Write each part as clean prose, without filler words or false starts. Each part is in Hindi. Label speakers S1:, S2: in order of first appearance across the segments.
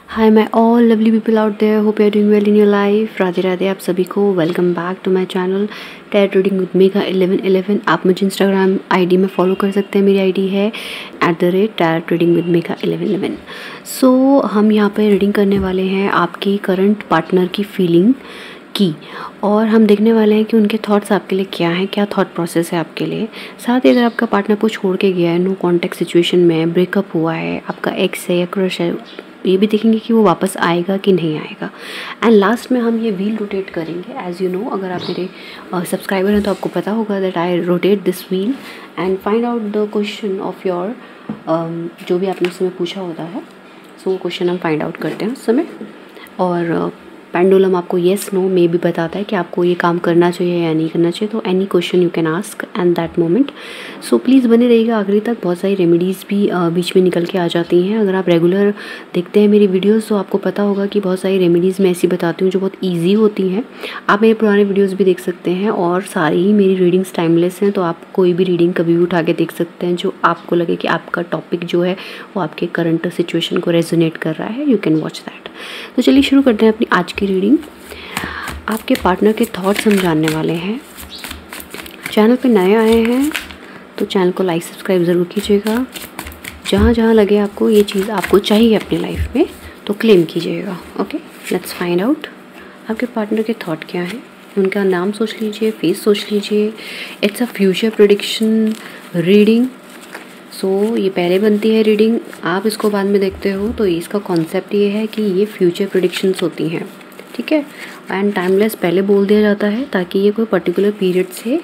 S1: Hi my all lovely people out there, hope you are doing well in your life. Radhe Radhe आप सभी को। Welcome back to my channel tarot reading with Megha 1111। आप मुझे इंस्टाग्राम आईडी में फॉलो कर सकते हैं। मेरी आईडी है @टैरोट रीडिंग विद मेघा 1111। सो हम यहाँ पे रीडिंग करने वाले हैं आपकी करंट पार्टनर की फीलिंग की, और हम देखने वाले हैं कि उनके थॉट्स आपके लिए क्या हैं, क्या थॉट प्रोसेस है आपके लिए। साथ ही अगर आपका पार्टनर को छोड़ के गया है, नो कॉन्टैक्ट सिचुएशन में है, ब्रेकअप हुआ है, आपका एक्स है या क्रश है, ये भी देखेंगे कि वो वापस आएगा कि नहीं आएगा। एंड लास्ट में हम ये व्हील रोटेट करेंगे। एज यू नो, अगर आप मेरे सब्सक्राइबर हैं तो आपको पता होगा that I rotate this wheel and find out the question of your जो भी आपने उस समय पूछा होता है। सो वो क्वेश्चन हम फाइंड आउट करते हैं उस समय, और पेंडुलम आपको येस नो में भी बताता है कि आपको ये काम करना चाहिए या नहीं करना चाहिए। तो any question you can ask and that moment. So please बने रहिएगा आखिरी तक। बहुत सारी रेमेडीज़ भी बीच में निकल के आ जाती हैं। अगर आप रेगुलर देखते हैं मेरी वीडियोस तो आपको पता होगा कि बहुत सारी रेमेडीज़ मैं ऐसी बताती हूँ जो बहुत ईजी होती हैं। आप मेरे पुराने वीडियोज़ भी देख सकते हैं, और सारी ही मेरी रीडिंग्स टाइमलेस हैं, तो आप कोई भी रीडिंग कभी भी उठा के देख सकते हैं जो आपको लगे कि आपका टॉपिक जो है वो आपके करंट सिचुएशन को रेजोनेट कर रहा है। You can watch that. तो चलिए शुरू करते हैं अपनी आज की रीडिंग। आपके पार्टनर के थॉट्स हम जानने वाले हैं। चैनल पे नए आए हैं तो चैनल को लाइक सब्सक्राइब ज़रूर कीजिएगा। जहाँ जहाँ लगे आपको ये चीज़ आपको चाहिए अपनी लाइफ में तो क्लेम कीजिएगा। ओके, लेट्स फाइंड आउट आपके पार्टनर के थॉट क्या हैं। उनका नाम सोच लीजिए, फेस सोच लीजिए। It's a future prediction reading. So ये पहले बनती है रीडिंग, आप इसको बाद में देखते हो। तो इसका कॉन्सेप्ट ये है कि ये फ्यूचर प्रेडिक्शंस होती हैं, ठीक है। एंड टाइमलेस पहले बोल दिया जाता है ताकि ये कोई पर्टिकुलर पीरियड से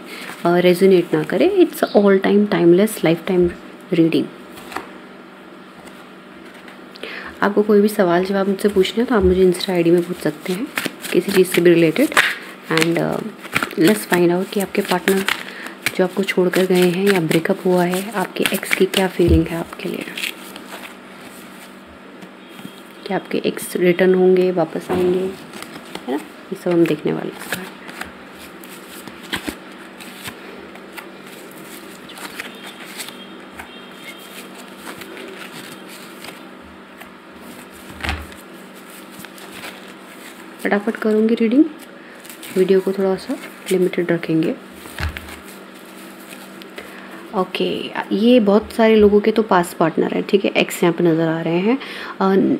S1: रेजोनेट ना करे। It's all time timeless life time reading. आपको कोई भी सवाल जवाब मुझसे पूछना है तो आप मुझे इंस्टा आईडी में पूछ सकते हैं किसी चीज़ से भी related. And let's find out कि आपके पार्टनर जो आपको छोड़कर गए हैं या ब्रेकअप हुआ है, आपके एक्स की क्या फीलिंग है आपके लिए। क्या आपके एक्स रिटर्न होंगे, वापस आएंगे, है ना, ये सब हम देखने वाले हैं इसका। फटाफट करूँगी रीडिंग, वीडियो को थोड़ा सा लिमिटेड रखेंगे। ओके, ये बहुत सारे लोगों के तो पास्ट पार्टनर है, ठीक है। एक्स यहाँ पे नज़र आ रहे हैं।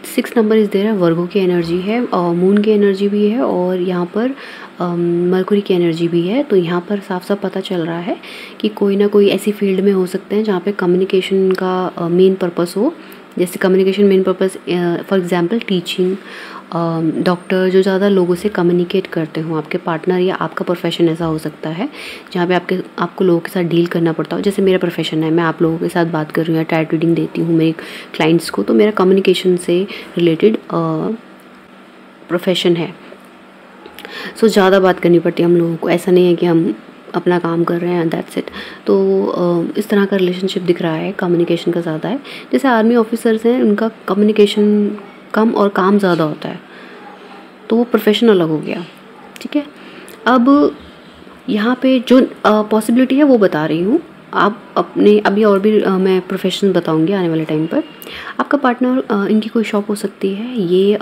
S1: 6 नंबर इस दे रहा है, वर्गो की एनर्जी है, मून की एनर्जी भी है, और यहाँ पर मरकुरी की एनर्जी भी है। तो यहाँ पर साफ साफ पता चल रहा है कि कोई ना कोई ऐसी फील्ड में हो सकते हैं जहाँ पे कम्युनिकेशन का मेन पर्पस हो। जैसे communication main purpose, for example teaching, doctor, जो ज़्यादा लोगों से कम्युनिकेट करते हो। आपके पार्टनर या आपका प्रोफेशन ऐसा हो सकता है जहाँ पे आपको लोगों के साथ डील करना पड़ता हो। जैसे मेरा प्रोफेशन है, मैं आप लोगों के साथ बात कर रही हूँ या टैरोट रीडिंग देती हूँ मेरे क्लाइंट्स को, तो मेरा कम्युनिकेशन से रिलेटेड प्रोफेशन है। सो ज़्यादा बात करनी पड़ती है हम लोगों को। ऐसा नहीं है कि हम अपना काम कर रहे हैं, दैट्स इट। तो इस तरह का रिलेशनशिप दिख रहा है, कम्युनिकेशन का ज़्यादा है। जैसे आर्मी ऑफिसर्स हैं, उनका कम्युनिकेशन कम और काम ज़्यादा होता है, तो वो प्रोफेशन अलग हो गया, ठीक है। अब यहाँ पे जो पॉसिबिलिटी है वो बता रही हूँ। आप अपने अभी और भी मैं प्रोफेशन बताऊँगी आने वाले टाइम पर। आपका पार्टनर, इनकी कोई शॉप हो सकती है, ये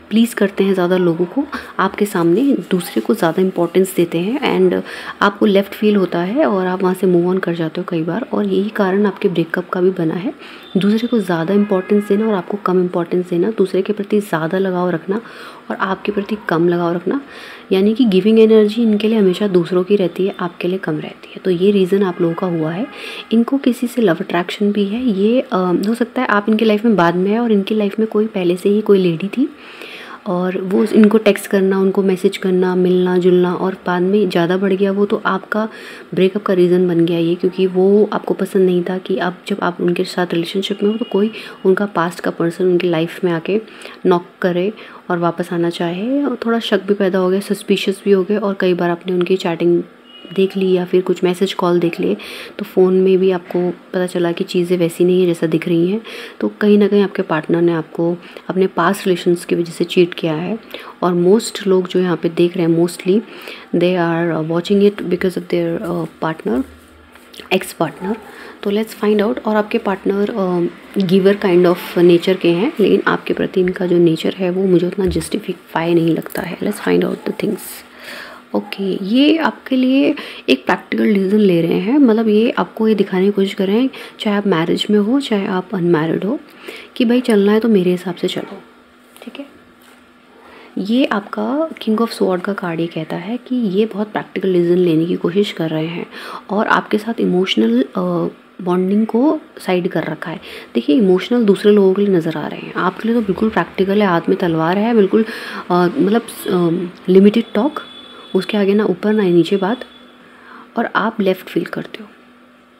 S1: प्लीज़ करते हैं ज़्यादा लोगों को, आपके सामने दूसरे को ज़्यादा इंपॉर्टेंस देते हैं, एंड आपको लेफ्ट फील होता है और आप वहाँ से मूव ऑन कर जाते हो कई बार। और यही कारण आपके ब्रेकअप का भी बना है। दूसरे को ज़्यादा इंपॉर्टेंस देना और आपको कम इंपॉर्टेंस देना, दूसरे के प्रति ज़्यादा लगाव रखना और आपके प्रति कम लगाव रखना, यानी कि गिविंग एनर्जी इनके लिए हमेशा दूसरों की रहती है, आपके लिए कम रहती है। तो ये रीज़न आप लोगों का हुआ है। इनको किसी से लव अट्रैक्शन भी है। ये हो सकता है आप इनकी लाइफ में बाद में है और इनकी लाइफ में कोई पहले से ही कोई लेडी थी, और वो इनको टेक्स्ट करना, उनको मैसेज करना, मिलना जुलना, और बाद में ज़्यादा बढ़ गया वो, तो आपका ब्रेकअप का रीज़न बन गया ये। क्योंकि वो आपको पसंद नहीं था कि अब जब आप उनके साथ रिलेशनशिप में हो तो कोई उनका पास्ट का पर्सन उनकी लाइफ में आके नॉक करे और वापस आना चाहे। और थोड़ा शक भी पैदा हो गया, सस्पिशियस भी हो गए, और कई बार आपने उनकी चैटिंग देख ली या फिर कुछ मैसेज कॉल देख लिए तो फ़ोन में भी आपको पता चला कि चीज़ें वैसी नहीं है जैसा दिख रही हैं। तो कहीं ना कहीं आपके पार्टनर ने आपको अपने पास्ट रिलेशंस की वजह से चीट किया है। और मोस्ट लोग जो यहाँ पे देख रहे हैं, mostly they are watching it because of their partner, ex partner. तो लेट्स फाइंड आउट। और आपके partner giver kind of nature के हैं, लेकिन आपके प्रति इनका जो नेचर है वो मुझे उतना जस्टिफाई नहीं लगता है। Let's find out the things. Okay, ये आपके लिए एक प्रैक्टिकल डिसीजन ले रहे हैं, मतलब ये आपको ये दिखाने की कोशिश कर रहे हैं, चाहे आप मैरिज में हो चाहे आप अनमैरिड हो, कि भाई चलना है तो मेरे हिसाब से चलो, ठीक है। ये आपका किंग ऑफ स्वॉर्ड का कार्ड ये कहता है कि ये बहुत प्रैक्टिकल डिसीजन लेने की कोशिश कर रहे हैं और आपके साथ इमोशनल बॉन्डिंग को साइड कर रखा है। देखिए, इमोशनल दूसरे लोगों के लिए नज़र आ रहे हैं, आपके लिए तो बिल्कुल प्रैक्टिकल है, हाथ में तलवार है, बिल्कुल मतलब लिमिटेड टॉक, उसके आगे ना ऊपर ना नीचे बात, और आप लेफ्ट फील करते हो,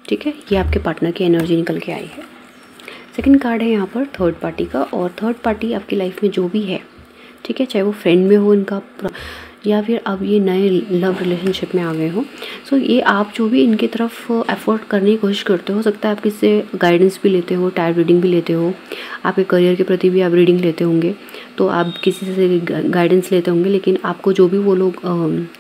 S1: ठीक है। ये आपके पार्टनर की एनर्जी निकल के आई है। सेकंड कार्ड है यहाँ पर थर्ड पार्टी का, और थर्ड पार्टी आपकी लाइफ में जो भी है, ठीक है, चाहे वो फ्रेंड में हो इनका, या फिर अब ये नए लव रिलेशनशिप में आ गए हो, सो ये आप जो भी इनकी तरफ एफर्ट करने की कोशिश करते हो सकता है आप किससे गाइडेंस भी लेते हो, टैरो रीडिंग भी लेते हो, आपके करियर के प्रति भी आप रीडिंग लेते होंगे, तो आप किसी से गाइडेंस लेते होंगे, लेकिन आपको जो भी वो लोग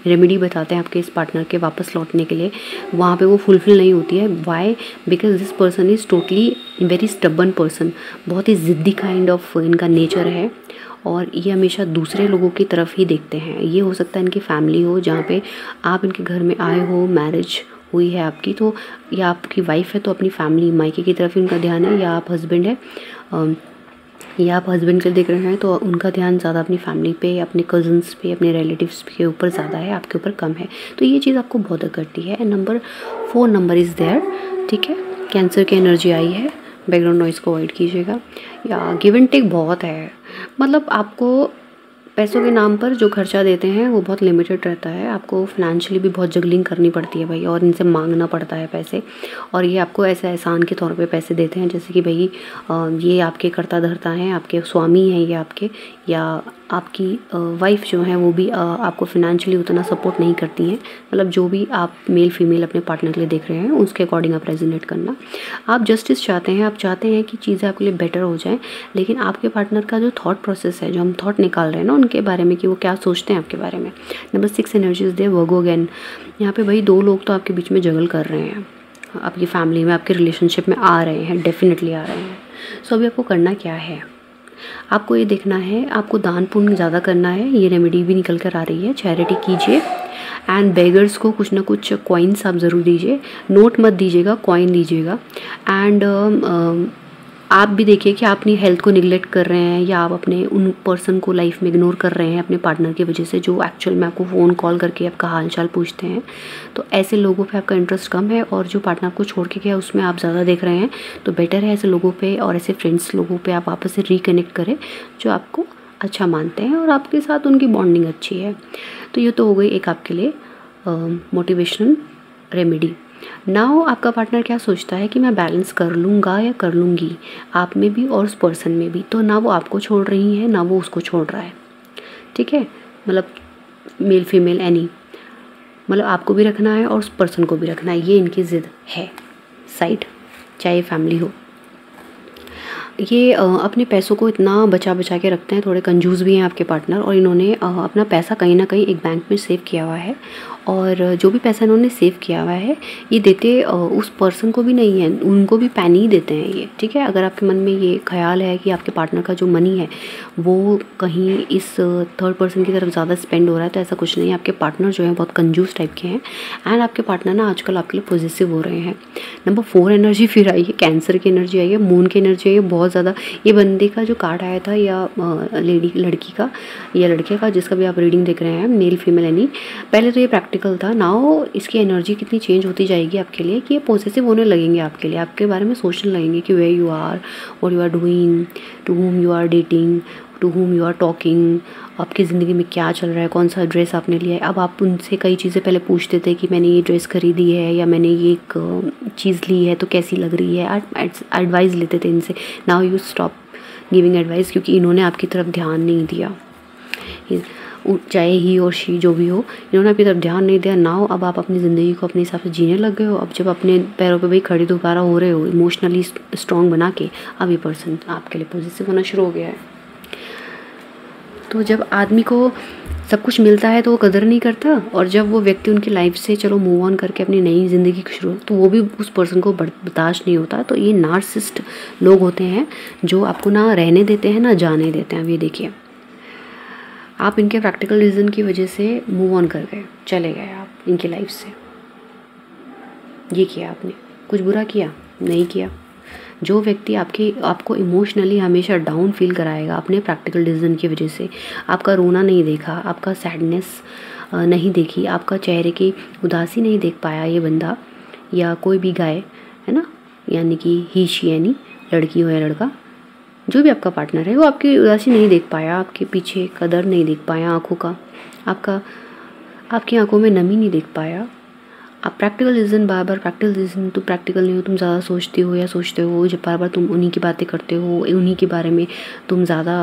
S1: रेमेडी बताते हैं आपके इस पार्टनर के वापस लौटने के लिए, वहाँ पे वो फुलफिल नहीं होती है। Why? Because this person is totally very stubborn person, बहुत ही ज़िद्दी काइंड ऑफ इनका नेचर है, और ये हमेशा दूसरे लोगों की तरफ ही देखते हैं। ये हो सकता है इनकी फैमिली हो, जहाँ पे आप इनके घर में आए हो, मैरिज हुई है आपकी, तो या आपकी वाइफ है तो अपनी फैमिली मायके की तरफ इनका ध्यान है, या आप हस्बैंड है या आप हस्बैंड के देख रहे हैं तो उनका ध्यान ज़्यादा अपनी फैमिली पे, अपने कज़न्स पे, अपने रिलेटिव्स के ऊपर ज़्यादा है, आपके ऊपर कम है। तो ये चीज़ आपको बॉदर करती है। नंबर 4 नंबर इज़ देयर, ठीक है। कैंसर की एनर्जी आई है, बैकग्राउंड नॉइज़ को अवॉइड कीजिएगा। या गिव एंड टेक बहुत है, मतलब आपको पैसों के नाम पर जो खर्चा देते हैं वो बहुत लिमिटेड रहता है, आपको फिनेंशियली भी बहुत जगलिंग करनी पड़ती है भाई, और इनसे मांगना पड़ता है पैसे, और ये आपको ऐसे एहसान के तौर पे पैसे देते हैं, जैसे कि भाई ये आपके कर्ता धर्ता हैं, आपके स्वामी हैं ये आपके, या आपकी वाइफ जो है वो भी आपको फिनेंशियली उतना सपोर्ट नहीं करती हैं। मतलब जो भी आप मेल फीमेल अपने पार्टनर के लिए देख रहे हैं उसके अकॉर्डिंग आप रेजोनेट करना। आप जस्टिस चाहते हैं, आप चाहते हैं कि चीज़ें आपके लिए बेटर हो जाएं, लेकिन आपके पार्टनर का जो थॉट प्रोसेस है, जो हम थॉट निकाल रहे हैं ना उनके बारे में कि वो क्या सोचते हैं आपके बारे में। नंबर 6 एनर्जीज दे वर्गो अगेन। यहाँ पे भाई 2 लोग तो आपके बीच में जगल कर रहे हैं, आपकी फैमिली में, आपके रिलेशनशिप में आ रहे हैं, डेफिनेटली आ रहे हैं। सो अभी आपको करना क्या है, आपको ये देखना है, आपको दान पुण्य ज़्यादा करना है, ये रेमेडी भी निकल कर आ रही है, चैरिटी कीजिए, एंड बेगर्स को कुछ ना कुछ कॉइन्स आप ज़रूर दीजिए, नोट मत दीजिएगा, कॉइन दीजिएगा। एंड आप भी देखिए कि आप अपनी हेल्थ को निगलेक्ट कर रहे हैं, या आप अपने उन पर्सन को लाइफ में इग्नोर कर रहे हैं अपने पार्टनर की वजह से, जो एक्चुअल में आपको फ़ोन कॉल करके आपका हालचाल पूछते हैं। तो ऐसे लोगों पे आपका इंटरेस्ट कम है, और जो पार्टनर आपको छोड़ के गया उसमें आप ज़्यादा देख रहे हैं। तो बेटर है ऐसे लोगों पे और ऐसे फ्रेंड्स लोगों पे आप वापस से रिकनेक्ट करें जो आपको अच्छा मानते हैं और आपके साथ उनकी बॉन्डिंग अच्छी है। तो ये तो हो गई एक आपके लिए मोटिवेशनल रेमेडी। नाउ आपका पार्टनर क्या सोचता है कि मैं बैलेंस कर लूँगा या कर लूँगी, आप में भी और उस पर्सन में भी। तो ना वो आपको छोड़ रही है ना वो उसको छोड़ रहा है, ठीक है। मतलब मेल फीमेल एनी, मतलब आपको भी रखना है और उस पर्सन को भी रखना है, ये इनकी ज़िद है साइड, चाहे फैमिली हो। ये अपने पैसों को इतना बचा बचा के रखते हैं, थोड़े कंजूस भी हैं आपके पार्टनर, और इन्होंने अपना पैसा कहीं ना कहीं एक बैंक में सेव किया हुआ है, और जो भी पैसा इन्होंने सेव किया हुआ है ये देते उस पर्सन को भी नहीं है, उनको भी पैनी ही देते हैं ये, ठीक है। अगर आपके मन में ये ख्याल है कि आपके पार्टनर का जो मनी है वो कहीं इस थर्ड पर्सन की तरफ ज़्यादा स्पेंड हो रहा है, तो ऐसा कुछ नहीं है। आपके पार्टनर जो है बहुत कंजूस टाइप के हैं, एंड आपके पार्टनर ना आजकल आपके लिए पॉजिटिव हो रहे हैं। नंबर 4 एनर्जी फिर आई है, कैंसर की एनर्जी आई है, मून की एनर्जी आई है बहुत ज़्यादा। ये बंदे का जो कार्ड आया था, या लड़की का या लड़के का, जिसका भी आप रीडिंग देख रहे हैं, मेल फीमेल एनी, पहले तो ये प्रैक्टिकल था, नाउ इसकी एनर्जी कितनी चेंज होती जाएगी आपके लिए कि ये पॉजिटिव होने लगेंगे आपके लिए, आपके बारे में सोचने लगेंगे कि where you are, what you are doing, to whom you are dating, to whom you are talking, आपकी ज़िंदगी में क्या चल रहा है, कौन सा ड्रेस आपने लिया है। अब आप उनसे कई चीज़ें पहले पूछते थे कि मैंने ये ड्रेस खरीदी है या मैंने ये एक चीज़ ली है तो कैसी लग रही है, एडवाइस लेते थे इनसे। Now you stop giving advice, क्योंकि इन्होंने आपकी तरफ ध्यान नहीं दिया, चाहे ही और शी जो भी हो, इन्होंने आपकी तरफ ध्यान नहीं दिया। नाउ अब आप अपनी ज़िंदगी को अपने हिसाब से जीने लग गए हो। अब जब अपने पैरों पे भाई खड़े दोबारा हो रहे हो, इमोशनली स्ट्रॉन्ग बना के, अब ये पर्सन आपके लिए पॉजिटिव होना शुरू हो गया है। तो जब आदमी को सब कुछ मिलता है तो वो कदर नहीं करता, और जब वो व्यक्ति उनकी लाइफ से चलो मूव ऑन करके अपनी नई ज़िंदगी की शुरू, तो वो भी उस पर्सन को बर्दाश्त नहीं होता। तो ये नार्सिसिस्ट लोग होते हैं जो आपको ना रहने देते हैं ना जाने देते हैं। अब ये देखिए, आप इनके प्रैक्टिकल रीज़न की वजह से मूव ऑन कर गए, चले गए आप इनकी लाइफ से। ये किया आपने, कुछ बुरा किया नहीं किया। जो व्यक्ति आपको इमोशनली हमेशा डाउन फील कराएगा अपने प्रैक्टिकल डिसीजन की वजह से, आपका रोना नहीं देखा, आपका सैडनेस नहीं देखी, आपका चेहरे की उदासी नहीं देख पाया ये बंदा या कोई भी गाय, है ना, यानी कि ही शी, यानी लड़की हो या लड़का, जो भी आपका पार्टनर है, वो आपकी उदासी नहीं देख पाया, आपके पीछे कदर नहीं देख पाया आँखों का, आपकी आंखों में नमी नहीं देख पाया। आप प्रैक्टिकल रीज़न बार बार प्रैक्टिकल रीज़न तो प्रैक्टिकल नहीं हो, तुम ज़्यादा सोचते हो जब बार बार तुम उन्हीं की बातें करते हो, उन्हीं के बारे में तुम ज़्यादा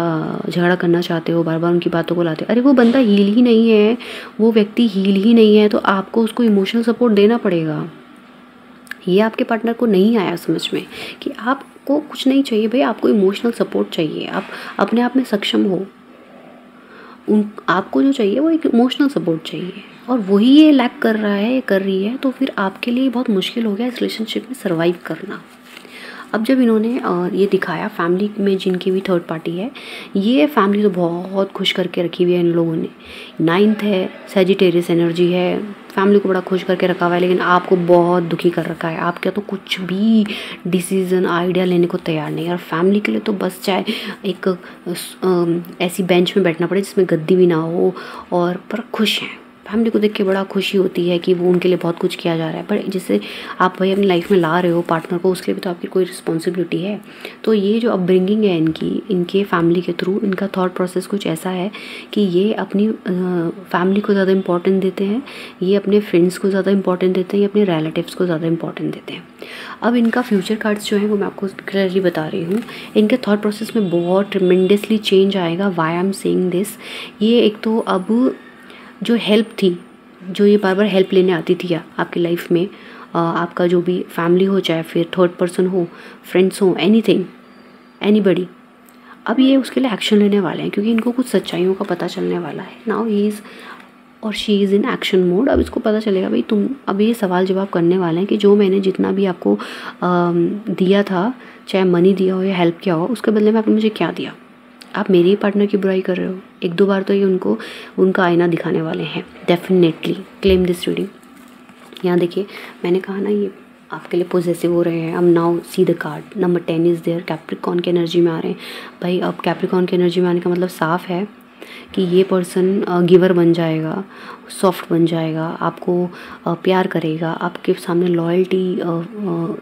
S1: झगड़ा करना चाहते हो, बार बार उनकी बातों को लाते हो। अरे वो बंदा हील ही नहीं है, वो व्यक्ति हील ही नहीं है, तो आपको उसको इमोशनल सपोर्ट देना पड़ेगा। ये आपके पार्टनर को नहीं आया समझ में कि आपको कुछ नहीं चाहिए भाई, आपको इमोशनल सपोर्ट चाहिए, आप अपने आप में सक्षम हो। आपको जो चाहिए वो एक इमोशनल सपोर्ट चाहिए, और वही ये लैक कर रहा है, कर रही है, तो फिर आपके लिए बहुत मुश्किल हो गया इस रिलेशनशिप में सर्वाइव करना। अब जब इन्होंने ये दिखाया फैमिली में जिनकी भी थर्ड पार्टी है, ये फैमिली तो बहुत खुश करके रखी हुई है इन लोगों ने। 9th है, सैजिटेरियस एनर्जी है, फैमिली को बड़ा खुश करके रखा हुआ है, लेकिन आपको बहुत दुखी कर रखा है। आप क्या तो कुछ भी डिसीज़न आइडिया लेने को तैयार नहीं, और फैमिली के लिए तो बस चाहे एक ऐसी बेंच में बैठना पड़े जिसमें गद्दी भी ना हो, और पर खुश हैं। फैमिली को देख के बड़ा खुशी होती है कि वो उनके लिए बहुत कुछ किया जा रहा है, पर जिससे आप भाई अपनी लाइफ में ला रहे हो पार्टनर को, उसके लिए भी तो आपकी कोई रिस्पॉन्सिबिलिटी है। तो ये जो अपब्रिंगिंग है इनके फैमिली के थ्रू, इनका थॉट प्रोसेस कुछ ऐसा है कि ये अपनी फैमिली को ज़्यादा इंपॉर्टेंट देते हैं, ये अपने फ्रेंड्स को ज़्यादा इंपॉर्टेंट देते हैं, ये अपने रिलेटिव्स को ज़्यादा इंपॉर्टेंट देते हैं। अब इनका फ्यूचर कार्ड्स जो है वो मैं आपको क्लियरली बता रही हूँ। इनके थॉट प्रोसेस में बहुत ट्रिमेंडसली चेंज आएगा। Why I am saying this, ये एक तो अब जो हेल्प थी, जो ये बार बार हेल्प लेने आती थी आपकी लाइफ में, आपका जो भी फैमिली हो, चाहे फिर थर्ड पर्सन हो, फ्रेंड्स हो, एनीथिंग, एनीबडी, अब ये उसके लिए एक्शन लेने वाले हैं, क्योंकि इनको कुछ सच्चाइयों का पता चलने वाला है। नाउ ही इज़ और she is in action mode. अब इसको पता चलेगा भाई, तुम अब ये सवाल जवाब करने वाले हैं कि जो मैंने जितना भी आपको दिया था, चाहे मनी दिया हो या हेल्प किया हो, उसके बदले में आपने मुझे क्या दिया। आप मेरे ही पार्टनर की बुराई कर रहे हो। 1-2 बार तो ये उनका आईना दिखाने वाले हैं। Definitely claim this reading. यहाँ देखिए, मैंने कहा ना ये आपके लिए पॉजिटिव हो रहे हैं। अब now see the card number 10 is there. Capricorn की एनर्जी में आ रहे हैं भाई। अब कैप्रिकॉर्न की एनर्जी में आने का मतलब साफ है कि ये पर्सन गिवर बन जाएगा, सॉफ्ट बन जाएगा, आपको प्यार करेगा, आपके सामने लॉयल्टी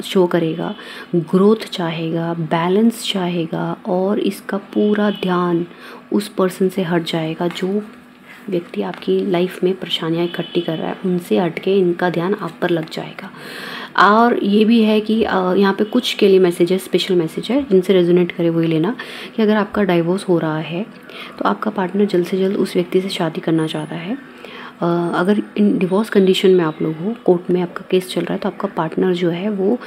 S1: शो करेगा, ग्रोथ चाहेगा, बैलेंस चाहेगा, और इसका पूरा ध्यान उस पर्सन से हट जाएगा जो व्यक्ति आपकी लाइफ में परेशानियाँ इकट्ठी कर रहा है, उनसे हट के इनका ध्यान आप पर लग जाएगा। और ये भी है कि यहाँ पे कुछ के लिए मैसेज है, स्पेशल मैसेज है, जिनसे रेजोनेट करे वही लेना, कि अगर आपका डाइवोर्स हो रहा है तो आपका पार्टनर जल्द से जल्द उस व्यक्ति से शादी करना चाहता है। अगर इन डिवोर्स कंडीशन में आप लोग हो, कोर्ट में आपका केस चल रहा है, तो आपका पार्टनर जो है वो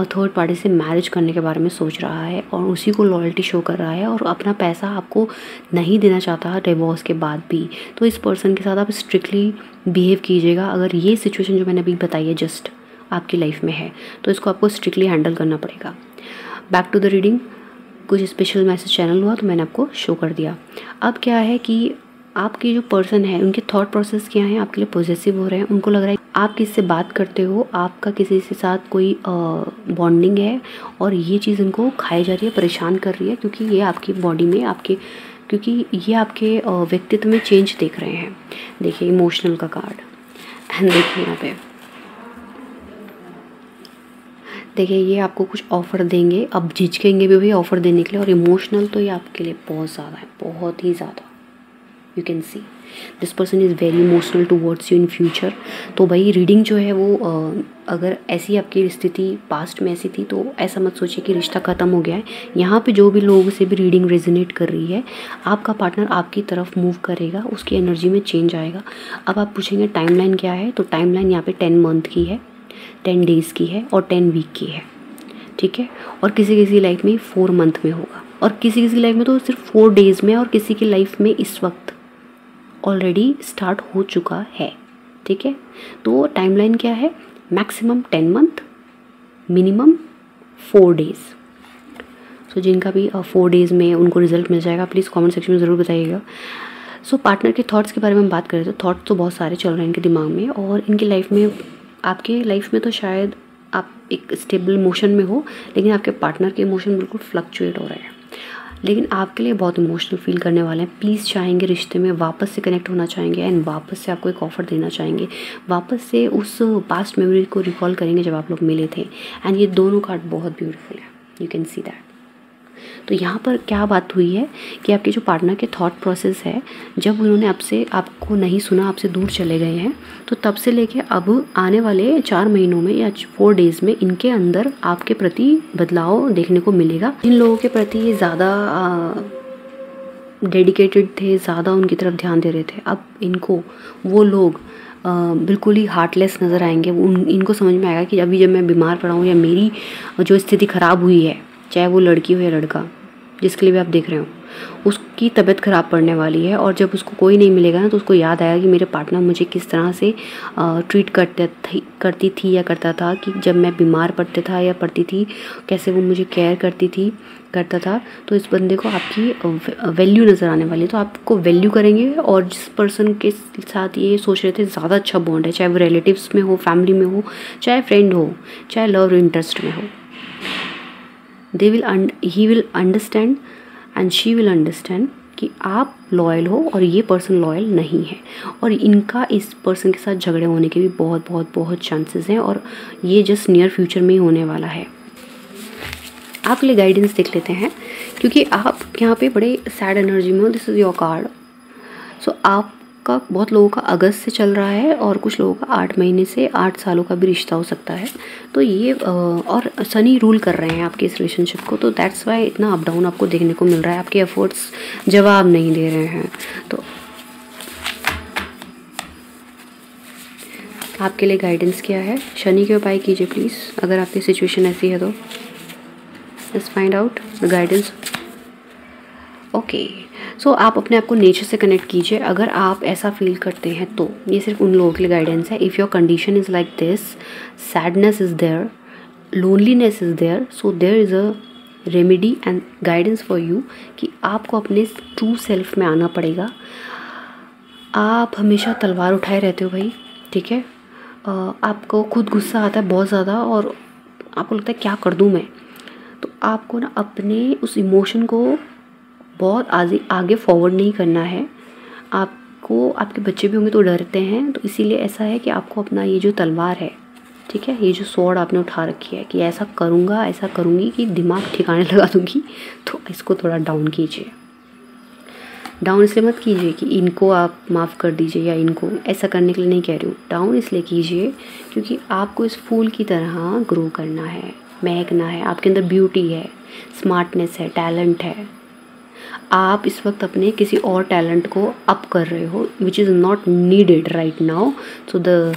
S1: थर्ड पार्टी से मैरिज करने के बारे में सोच रहा है और उसी को लॉयल्टी शो कर रहा है, और अपना पैसा आपको नहीं देना चाहता डिवोर्स के बाद भी। तो इस पर्सन के साथ आप स्ट्रिक्टली बिहेव कीजिएगा। अगर ये सिचुएशन जो मैंने अभी बताई है जस्ट आपकी लाइफ में है, तो इसको आपको स्ट्रिक्टली हैंडल करना पड़ेगा। Back to the reading. कुछ स्पेशल मैसेज चैनल हुआ तो मैंने आपको शो कर दिया। अब क्या है कि आपके जो पर्सन है उनके थॉट प्रोसेस क्या है, आपके लिए पॉजिटिव हो रहे हैं। उनको लग रहा है आप किससे बात करते हो, आपका किसी के साथ कोई बॉन्डिंग है, और ये चीज़ उनको खाई जा रही है, परेशान कर रही है, क्योंकि ये आपकी बॉडी में क्योंकि ये आपके व्यक्तित्व में चेंज देख रहे हैं। देखिए इमोशनल का कार्ड, एंड देखिए यहाँ पे देखिए ये आपको कुछ ऑफ़र देंगे, अब झिझकेंगे भी ऑफ़र देने के लिए, और इमोशनल तो ये आपके लिए बहुत ज़्यादा है, बहुत ही ज़्यादा। You can see this person is very emotional towards you in future. तो भाई रीडिंग जो है वो अगर ऐसी आपकी स्थिति पास्ट में ऐसी थी तो ऐसा मत सोचिए कि रिश्ता ख़त्म हो गया है। यहाँ पे जो भी लोगों से भी रीडिंग रेजोनेट कर रही है, आपका पार्टनर आपकी तरफ मूव करेगा, उसकी एनर्जी में चेंज आएगा। अब आप पूछेंगे टाइमलाइन क्या है, तो टाइमलाइन यहाँ पे 10 मंथ की है, 10 डेज़ की है, और 10 वीक की है, ठीक है। और किसी लाइफ में 4 मंथ में होगा, और किसी लाइफ में तो सिर्फ 4 डेज़ में, और किसी की लाइफ में इस वक्त ऑलरेडी स्टार्ट हो चुका है, ठीक है। तो टाइमलाइन क्या है, मैक्सिमम 10 मंथ, मिनिमम 4 डेज़। सो जिनका भी 4 डेज़ में उनको रिजल्ट मिल जाएगा, प्लीज़ कमेंट सेक्शन में ज़रूर बताइएगा। सो पार्टनर के थॉट्स के बारे में हम बात करें तो थॉट तो बहुत सारे चल रहे हैं इनके दिमाग में, और इनकी लाइफ में, आपके लाइफ में तो शायद आप एक स्टेबल मोशन में हो, लेकिन आपके पार्टनर के इमोशन बिल्कुल फ्लक्चुएट हो रहे हैं, लेकिन आपके लिए बहुत इमोशनल फील करने वाले हैं। प्लीज़ चाहेंगे रिश्ते में वापस से कनेक्ट होना चाहेंगे, एंड वापस से आपको एक ऑफ़र देना चाहेंगे, वापस से उस पास्ट मेमोरी को रिकॉल करेंगे जब आप लोग मिले थे। एंड ये दोनों कार्ड बहुत ब्यूटीफुल है, यू कैन सी दैट। तो यहाँ पर क्या बात हुई है कि आपके जो पार्टनर के थॉट प्रोसेस है, जब उन्होंने आपको नहीं सुना, आपसे दूर चले गए हैं, तो तब से लेके अब आने वाले 4 महीनों में या 4 डेज़ में इनके अंदर आपके प्रति बदलाव देखने को मिलेगा। जिन लोगों के प्रति ये ज़्यादा डेडिकेटेड थे, ज़्यादा उनकी तरफ ध्यान दे रहे थे, अब इनको वो लोग बिल्कुल ही हार्टलेस नज़र आएंगे। इनको समझ में आएगा कि अभी जब मैं बीमार पड़ा हूँ या मेरी जो स्थिति ख़राब हुई है, चाहे वो लड़की हो या लड़का, जिसके लिए भी आप देख रहे हो, उसकी तबीयत ख़राब पड़ने वाली है। और जब उसको कोई नहीं मिलेगा ना, तो उसको याद आएगा कि मेरे पार्टनर मुझे किस तरह से ट्रीट करती थी या करता था, कि जब मैं बीमार पड़ता था या पड़ती थी, कैसे वो मुझे केयर करता था। तो इस बंदे को आपकी वैल्यू नज़र आने वाली है, तो आपको वैल्यू करेंगे। और जिस पर्सन के साथ ये सोच रहे थे ज़्यादा अच्छा बॉन्ड है, चाहे वो रिलेटिव्स में हो, फैमिली में हो, चाहे फ्रेंड हो, चाहे लव इंटरेस्ट में हो, he will understand and she will understand कि आप लॉयल हो और ये पर्सन लॉयल नहीं है। और इनका इस पर्सन के साथ झगड़े होने के भी बहुत बहुत बहुत चांसेस हैं, और ये जस्ट नियर फ्यूचर में ही होने वाला है। आपके लिए गाइडेंस देख लेते हैं, क्योंकि आप यहाँ पे बड़े सैड एनर्जी में हो। This is your card. So आपका बहुत लोगों का अगस्त से चल रहा है, और कुछ लोगों का 8 महीने से 8 सालों का भी रिश्ता हो सकता है। तो ये और शनि रूल कर रहे हैं आपके इस रिलेशनशिप को, तो दैट्स वाई इतना अप डाउन आपको देखने को मिल रहा है। आपके एफर्ट्स जवाब नहीं दे रहे हैं। तो आपके लिए गाइडेंस क्या है, शनि के उपाय कीजिए प्लीज़, अगर आपकी सिचुएशन ऐसी है तो। Let's find out the guidance. Okay, so आप अपने आप को नेचर से कनेक्ट कीजिए। अगर आप ऐसा फील करते हैं तो ये सिर्फ उन लोगों के लिए गाइडेंस है। If your condition is like this, sadness is there, loneliness is there, so there is a remedy and guidance for you कि आपको अपने ट्रू सेल्फ में आना पड़ेगा। आप हमेशा तलवार उठाए रहते हो भाई, ठीक है। आपको खुद गुस्सा आता है बहुत ज़्यादा, और आपको लगता है क्या कर दूँ मैं। तो आपको ना अपने उस इमोशन को बहुत आगे फॉरवर्ड नहीं करना है। आपको, आपके बच्चे भी होंगे तो डरते हैं, तो इसीलिए ऐसा है कि आपको अपना ये जो तलवार है, ठीक है, ये जो स्वॉर्ड आपने उठा रखी है कि ऐसा करूँगा, ऐसा करूँगी कि दिमाग ठिकाने लगा दूँगी, तो इसको थोड़ा डाउन कीजिए। डाउन इसलिए मत कीजिए कि इनको आप माफ़ कर दीजिए, या इनको ऐसा करने के लिए नहीं कह रही हूँ। डाउन इसलिए कीजिए क्योंकि आपको इस फूल की तरह ग्रो करना है, महकना है। आपके अंदर ब्यूटी है, स्मार्टनेस है, टैलेंट है। आप इस वक्त अपने किसी और टैलेंट को अप कर रहे हो, which is not needed right now. So the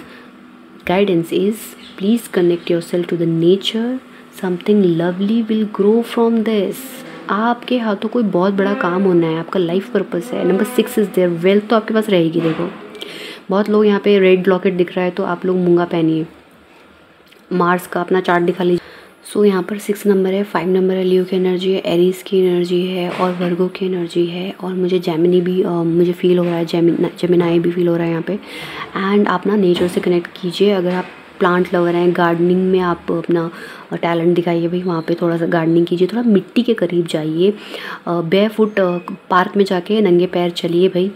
S1: guidance is please connect yourself to the nature, something lovely will grow from this. आपके हाथों कोई बहुत बड़ा काम होना है, आपका लाइफ पर्पस है। नंबर 6 इज़ देयर, वेल्थ तो आपके पास रहेगी। देखो बहुत लोग यहाँ पे रेड लॉकेट दिख रहा है, तो आप लोग मूंगा पहनिए। मार्स का अपना चार्ट दिखा लीजिए। सो यहाँ पर 6 नंबर है, 5 नंबर है, लियो की एनर्जी है, एरीज की एनर्जी है, और वर्गो की एनर्जी है, और मुझे जेमिनी भी मुझे फील हो रहा है, जेमिनाई भी फील हो रहा है यहाँ पे। एंड आप ना नेचर से कनेक्ट कीजिए। अगर आप प्लांट लवर हैं, गार्डनिंग में आप अपना टैलेंट दिखाइए भाई, वहाँ पे थोड़ा सा गार्डनिंग कीजिए, थोड़ा मिट्टी के करीब जाइए, बेयरफुट पार्क में जाके नंगे पैर चलिए भाई।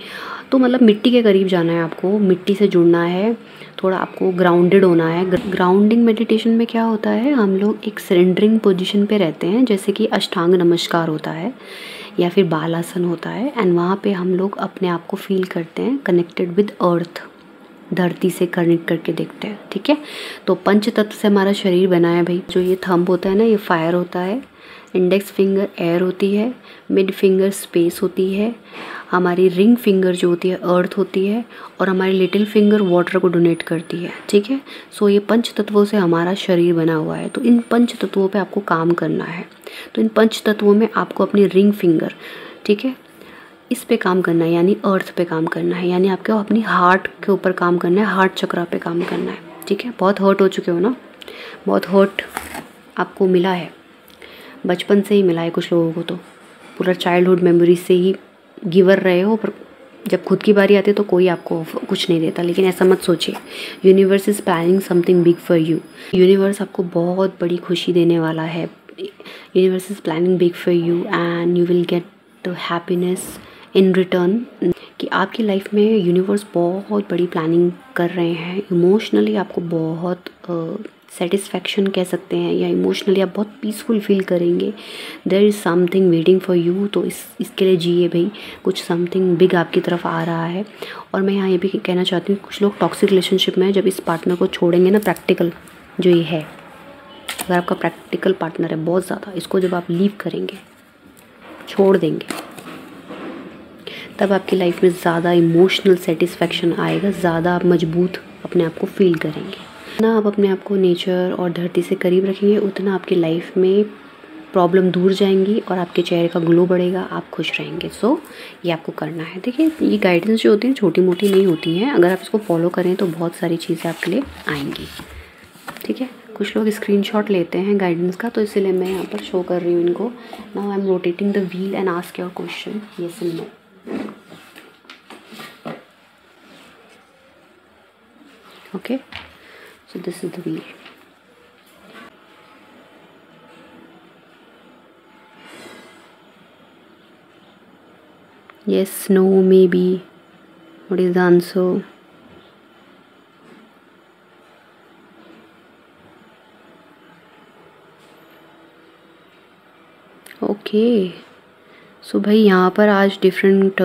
S1: तो मतलब मिट्टी के करीब जाना है आपको, मिट्टी से जुड़ना है, थोड़ा आपको ग्राउंडेड होना है। ग्राउंडिंग मेडिटेशन में क्या होता है, हम लोग एक सरेंडरिंग पोजीशन पे रहते हैं, जैसे कि अष्टांग नमस्कार होता है या फिर बालासन होता है। एंड वहाँ पे हम लोग अपने आप को फील करते हैं कनेक्टेड विद अर्थ, धरती से कनेक्ट करके देखते हैं, ठीक है। तो पंच तत्व से हमारा शरीर बना है भाई। जो ये थंब होता है ना, ये फायर होता है, इंडेक्स फिंगर एयर होती है, मिड फिंगर स्पेस होती है, हमारी रिंग फिंगर जो होती है अर्थ होती है, और हमारी लिटिल फिंगर वाटर को डोनेट करती है, ठीक है। सो ये पंच तत्वों से हमारा शरीर बना हुआ है। तो इन पंच तत्वों पे आपको काम करना है। तो इन पंच तत्वों में आपको अपनी रिंग फिंगर, ठीक है, इस पे काम करना है, यानी अर्थ पे काम करना है, यानी आपको अपनी हार्ट के ऊपर काम करना है, हार्ट चक्रा पे काम करना है। ठीक है, बहुत हर्ट हो चुके हो ना, बहुत हर्ट आपको मिला है, बचपन से ही मिला है कुछ लोगों को, तो पूरा चाइल्डहुड मेमोरीज से ही गिवर रहे हो, पर जब खुद की बारी आती है तो कोई आपको कुछ नहीं देता। लेकिन ऐसा मत सोचिए, universe is planning something big for you. Universe आपको बहुत बड़ी खुशी देने वाला है। Universe is planning big for you and you will get the happiness in return. कि आपकी लाइफ में यूनिवर्स बहुत बड़ी प्लानिंग कर रहे हैं। इमोशनली आपको बहुत सेटिस्फैक्शन कह सकते हैं, या इमोशनली आप बहुत पीसफुल फील करेंगे। There is something waiting for you. तो इसके लिए जिए भाई, कुछ समथिंग बिग आपकी तरफ आ रहा है। और मैं यहाँ ये भी कहना चाहती हूँ, कुछ लोग टॉक्सिक रिलेशनशिप में है, जब इस पार्टनर को छोड़ेंगे ना, प्रैक्टिकल जो ये है, अगर आपका प्रैक्टिकल पार्टनर है बहुत ज़्यादा, इसको जब आप लीव करेंगे, छोड़ देंगे, तब आपकी लाइफ में ज़्यादा इमोशनल सेटिस्फैक्शन आएगा, ज़्यादा आप मजबूत अपने आप को फील करेंगे। जितना आप अपने आप को नेचर और धरती से करीब रखेंगे, उतना आपकी लाइफ में प्रॉब्लम दूर जाएंगी और आपके चेहरे का ग्लो बढ़ेगा, आप खुश रहेंगे। सो ये आपको करना है। देखिए, ये गाइडेंस जो होती है छोटी मोटी नहीं होती हैं, अगर आप इसको फॉलो करें तो बहुत सारी चीज़ें आपके लिए आएंगी। ठीक है, कुछ लोग स्क्रीनशॉट लेते हैं गाइडेंस का, तो इसलिए मैं यहाँ पर शो कर रही हूँ इनको। Now I am rotating the wheel and ask your question, yes and no. Okay, so this is the wheel. Yes, no, maybe. What is the answer? Okay, so भाई यहाँ पर आज डिफरेंट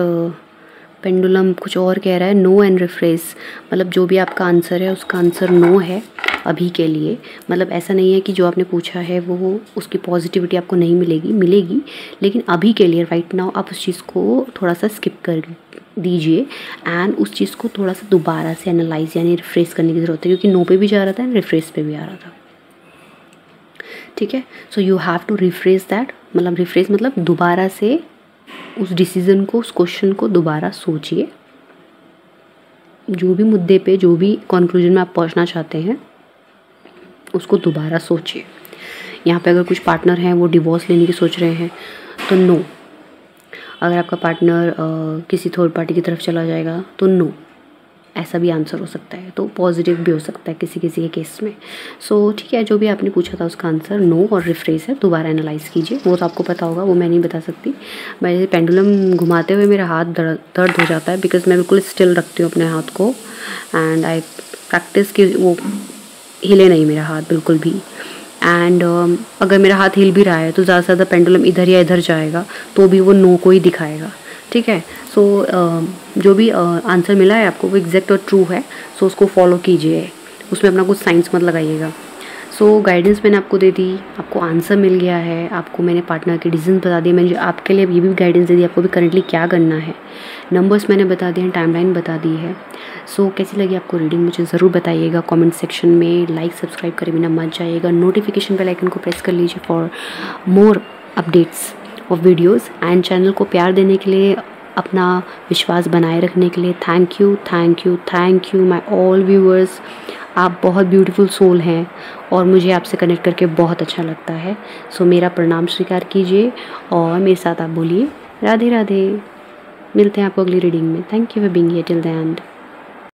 S1: पेंडुलम कुछ और कह रहा है, नो एंड रिफ्रेस। मतलब जो भी आपका आंसर है उसका आंसर नो है अभी के लिए। मतलब ऐसा नहीं है कि जो आपने पूछा है वो उसकी पॉजिटिविटी आपको नहीं मिलेगी, मिलेगी, लेकिन अभी के लिए राइट नाउ आप उस चीज़ को थोड़ा सा स्किप कर दीजिए एंड उस चीज़ को थोड़ा सा दोबारा से एनालाइज यानी रिफ्रेश करने की ज़रूरत है, क्योंकि नो पे भी जा रहा था एंड रिफ्रेश पे भी आ रहा था। ठीक है, so you have to refresh that. मतलब रिफ्रेश मतलब दोबारा से उस डिसीज़न को, उस क्वेश्चन को दोबारा सोचिए। जो भी मुद्दे पे, जो भी कंक्लूजन में आप पहुंचना चाहते हैं, उसको दोबारा सोचिए। यहाँ पे अगर कुछ पार्टनर हैं वो डिवोर्स लेने की सोच रहे हैं तो नो। अगर आपका पार्टनर किसी थर्ड पार्टी की तरफ चला जाएगा तो नो, ऐसा भी आंसर हो सकता है। तो पॉजिटिव भी हो सकता है किसी किसी के केस में। सो ठीक है, जो भी आपने पूछा था उसका आंसर नो और रिफ्रेश है। दोबारा एनालाइज कीजिए, वो तो आपको पता होगा, वो मैं नहीं बता सकती। मैं पेंडुलम घुमाते हुए मेरा हाथ दर्द हो जाता है, बिकॉज मैं बिल्कुल स्टिल रखती हूँ अपने हाथ को एंड आई प्रैक्टिस कि वो हिले नहीं मेरा हाथ बिल्कुल भी। एंड अगर मेरा हाथ हिल भी रहा है तो ज़्यादा से ज़्यादा पेंडुलम इधर या इधर जाएगा, तो भी वो नो को ही दिखाएगा। ठीक है, सो जो भी आंसर मिला है आपको वो एग्जैक्ट और ट्रू है, सो उसको फॉलो कीजिए, उसमें अपना कुछ साइंस मत लगाइएगा। सो गाइडेंस मैंने आपको दे दी, आपको आंसर मिल गया है, आपको मैंने पार्टनर के डिसीजन बता दिए, मैंने आपके लिए ये भी गाइडेंस दे दी आपको भी करंटली क्या करना है, नंबर्स मैंने बता दिए हैं, टाइमलाइन बता दी है। सो कैसी लगी आपको रीडिंग मुझे ज़रूर बताइएगा कमेंट सेक्शन में। लाइक सब्सक्राइब करे बिना मत जाइएगा, नोटिफिकेशन बेल आइकन को प्रेस कर लीजिए for more updates of videos. And channel को प्यार देने के लिए, अपना विश्वास बनाए रखने के लिए thank you, thank you, thank you my all viewers. आप बहुत ब्यूटीफुल सोल हैं और मुझे आपसे कनेक्ट करके बहुत अच्छा लगता है। सो मेरा प्रणाम स्वीकार कीजिए और मेरे साथ आप बोलिए राधे राधे। मिलते हैं आपको अगली रीडिंग में। Thank you for being here till the end.